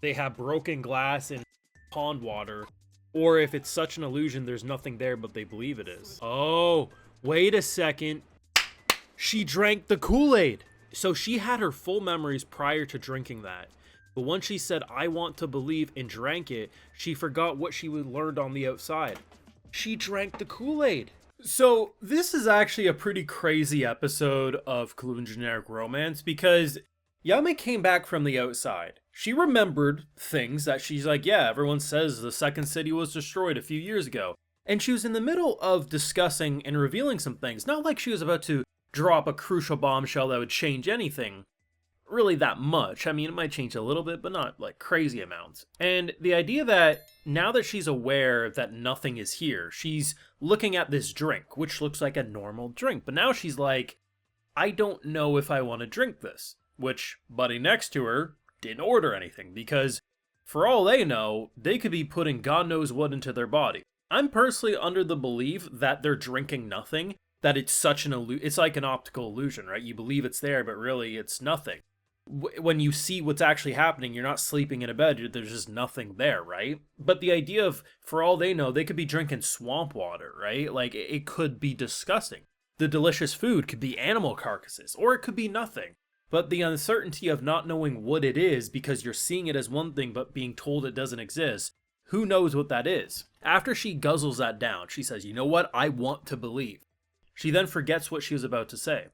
they have broken glass and pond water, or if it's such an illusion there's nothing there but they believe it is. Oh, wait a second. She drank the Kool-Aid. So she had her full memories prior to drinking that. But once she said, I want to believe, and drank it, she forgot what she learned on the outside. She drank the Kool-Aid. So this is actually a pretty crazy episode of Kowloon Generic Romance because Yame came back from the outside. She remembered things that she's like, yeah, everyone says the second city was destroyed a few years ago. And she was in the middle of discussing and revealing some things. Not like she was about to drop a crucial bombshell that would change anything really that much. I mean, it might change a little bit, but not like crazy amounts. And the idea that now that she's aware that nothing is here, she's looking at this drink, which looks like a normal drink. But now she's like, I don't know if I want to drink this. Which, buddy next to her didn't order anything because for all they know, they could be putting God knows what into their body. I'm personally under the belief that they're drinking nothing, that it's such an it's like an optical illusion, right? You believe it's there, but really it's nothing. When you see what's actually happening, you're not sleeping in a bed, there's just nothing there, right? But the idea of, for all they know, they could be drinking swamp water, right? Like, it could be disgusting. The delicious food could be animal carcasses, or it could be nothing. But the uncertainty of not knowing what it is because you're seeing it as one thing but being told it doesn't exist, who knows what that is? After she guzzles that down, she says, you know what? I want to believe. She then forgets what she was about to say.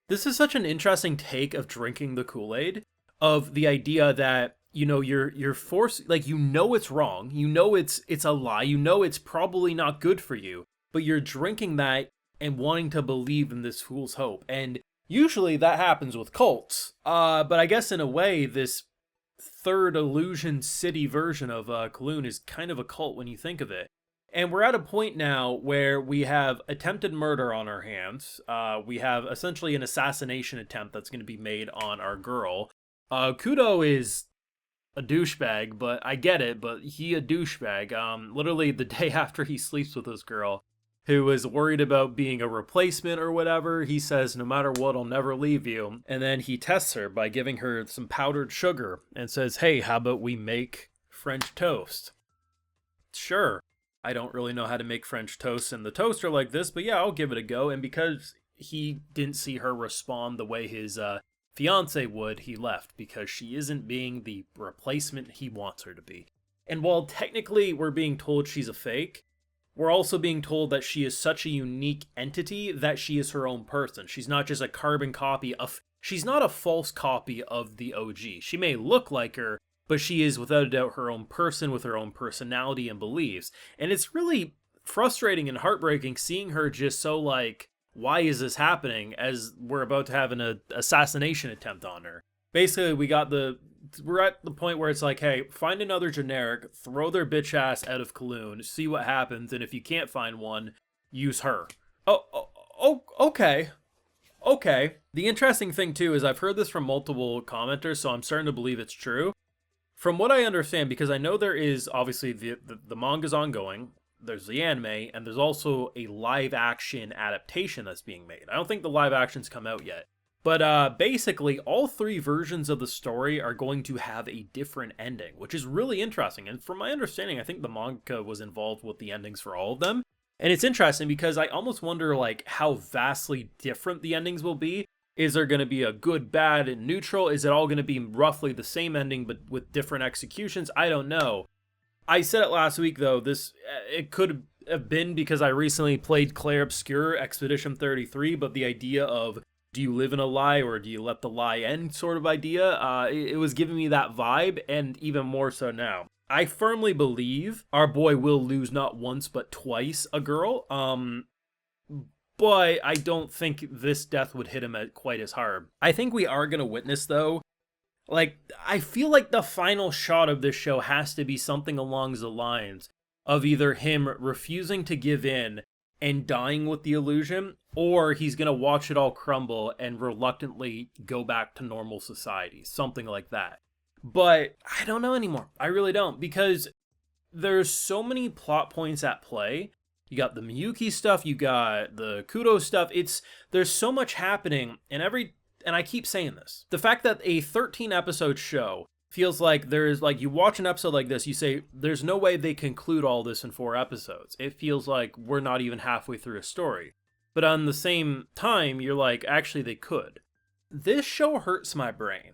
This is such an interesting take of drinking the Kool-Aid, of the idea that, you know, you're forced, like, you know it's wrong, you know it's a lie, you know it's probably not good for you, but you're drinking that and wanting to believe in this fool's hope. And usually that happens with cults. But I guess in a way, this third illusion city version of Kowloon is kind of a cult when you think of it. And we're at a point now where we have attempted murder on our hands. We have essentially an assassination attempt that's going to be made on our girl. Kudo is a douchebag, but I get it, but he a douchebag. Literally the day after he sleeps with this girl, who is worried about being a replacement or whatever, he says, no matter what, I'll never leave you. And then he tests her by giving her some powdered sugar and says, hey, how about we make French toast? Sure. I don't really know how to make French toast in the toaster like this, but yeah, I'll give it a go. And because he didn't see her respond the way his fiance would, he left because she isn't being the replacement he wants her to be. And while technically we're being told she's a fake, we're also being told that she is such a unique entity that she is her own person. She's not just a carbon copy of, she's not a false copy of the OG. She may look like her, but she is without a doubt her own person with her own personality and beliefs. And it's really frustrating and heartbreaking seeing her just so like, why is this happening, as we're about to have an assassination attempt on her. Basically, we're at the point where it's like, hey, find another generic, throw their bitch ass out of Kowloon, see what happens, and if you can't find one, use her. Okay. Okay. The interesting thing, too, is I've heard this from multiple commenters, so I'm starting to believe it's true. From what I understand, because I know there is, obviously, the manga's ongoing, there's the anime, and there's also a live-action adaptation that's being made. I don't think the live-action's come out yet. But basically, all three versions of the story are going to have a different ending, which is really interesting. And from my understanding, I think the manga was involved with the endings for all of them. And it's interesting because I almost wonder, like, how vastly different the endings will be. Is there going to be a good, bad, and neutral? Is it all going to be roughly the same ending, but with different executions? I don't know. I said it last week, though, it could have been because I recently played Clair Obscur Expedition 33, but the idea of, do you live in a lie or do you let the lie end sort of idea, it was giving me that vibe, and even more so now. I firmly believe our boy will lose not once but twice a girl, but I don't think this death would hit him quite as hard. I think we are going to witness, though, like, I feel like the final shot of this show has to be something along the lines of either him refusing to give in and dying with the illusion, or he's going to watch it all crumble and reluctantly go back to normal society, something like that. But I don't know anymore. I really don't, because there's so many plot points at play. You got the Miyuki stuff, you got the Kudo stuff. There's so much happening, and I keep saying this. The fact that a 13 episode show feels like there's like you watch an episode like this, you say there's no way they conclude all this in 4 episodes. It feels like we're not even halfway through a story. But on the same time, you're like, actually they could. This show hurts my brain.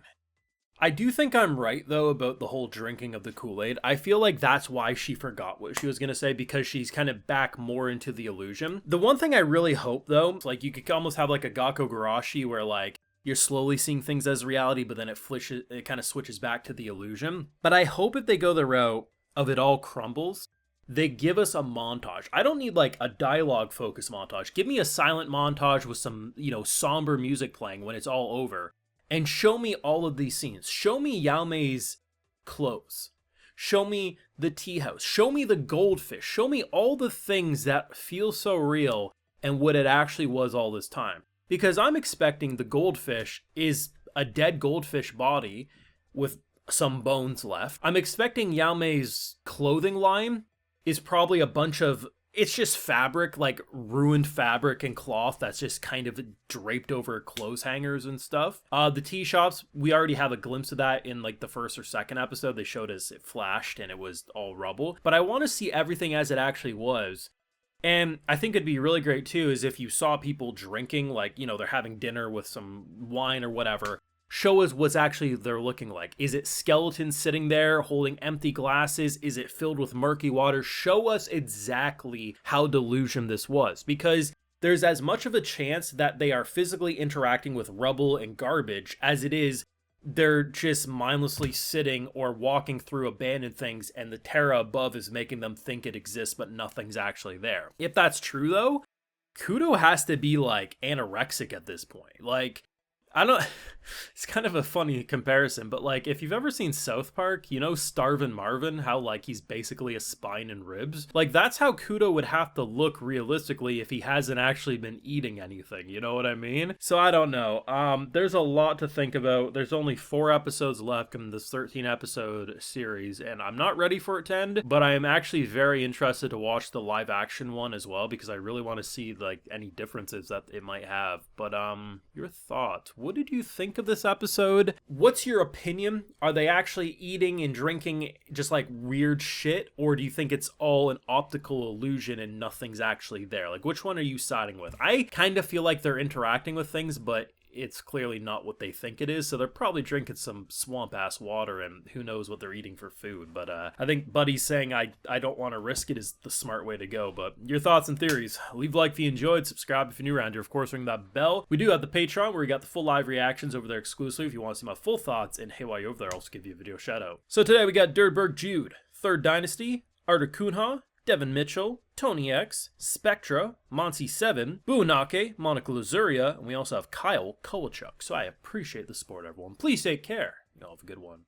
I do think I'm right, though, about the whole drinking of the Kool-Aid. I feel like that's why she forgot what she was going to say, because she's kind of back more into the illusion. The one thing I really hope, though, like you could almost have like a Gakko Garashi where like you're slowly seeing things as reality, but then it kind of switches back to the illusion. But I hope if they go the route of it all crumbles, they give us a montage. I don't need like a dialogue focused montage. Give me a silent montage with some, somber music playing when it's all over. And show me all of these scenes. Show me Yao Mei's clothes. Show me the tea house. Show me the goldfish. Show me all the things that feel so real and what it actually was all this time. Because I'm expecting the goldfish is a dead goldfish body with some bones left. I'm expecting Yao Mei's clothing line is probably a bunch of... It's just fabric, like ruined fabric and cloth that's just kind of draped over clothes hangers and stuff. The tea shops, we already have a glimpse of that in like the first or second episode. They showed us it flashed and it was all rubble. But I want to see everything as it actually was. And I think it'd be really great too is if you saw people drinking, like, they're having dinner with some wine or whatever. Show us what's actually they're looking like. Is it skeletons sitting there holding empty glasses? Is it filled with murky water? Show us exactly how delusion this was, because there's as much of a chance that they are physically interacting with rubble and garbage as it is they're just mindlessly sitting or walking through abandoned things and the terra above is making them think it exists but nothing's actually there. If that's true though, Kudo has to be like anorexic at this point. Like, I don't... It's kind of a funny comparison, but like if you've ever seen South Park, Starvin' Marvin, how like he's basically a spine and ribs. Like that's how Kudo would have to look realistically if he hasn't actually been eating anything, you know what I mean? So I don't know. There's a lot to think about. There's only 4 episodes left in this 13 episode series, and I'm not ready for it to end, but I am actually very interested to watch the live action one as well, because I really want to see like any differences that it might have. But your thoughts? What did you think of this episode? What's your opinion? Are they actually eating and drinking just like weird shit, or do you think it's all an optical illusion and nothing's actually there? Like, which one are you siding with? I kind of feel like they're interacting with things, but it's clearly not what they think it is, so they're probably drinking some swamp ass water and who knows what they're eating for food. But I think Buddy's saying I don't want to risk it is the smart way to go. But your thoughts and theories, leave a like if you enjoyed, subscribe if you're new around here, of course ring that bell. We do have the Patreon where we got the full live reactions over there exclusively if you want to see my full thoughts, and hey, while you're over there I'll also give you a video shout out. So today we got Dirtberg Jude, Third Dynasty, Arter Kunha, Devin Mitchell, Tony X, Spectra, Monty7, Buonake, Monica Luzuria, and we also have Kyle Kowalchuk. So I appreciate the support, everyone. Please take care. Y'all have a good one.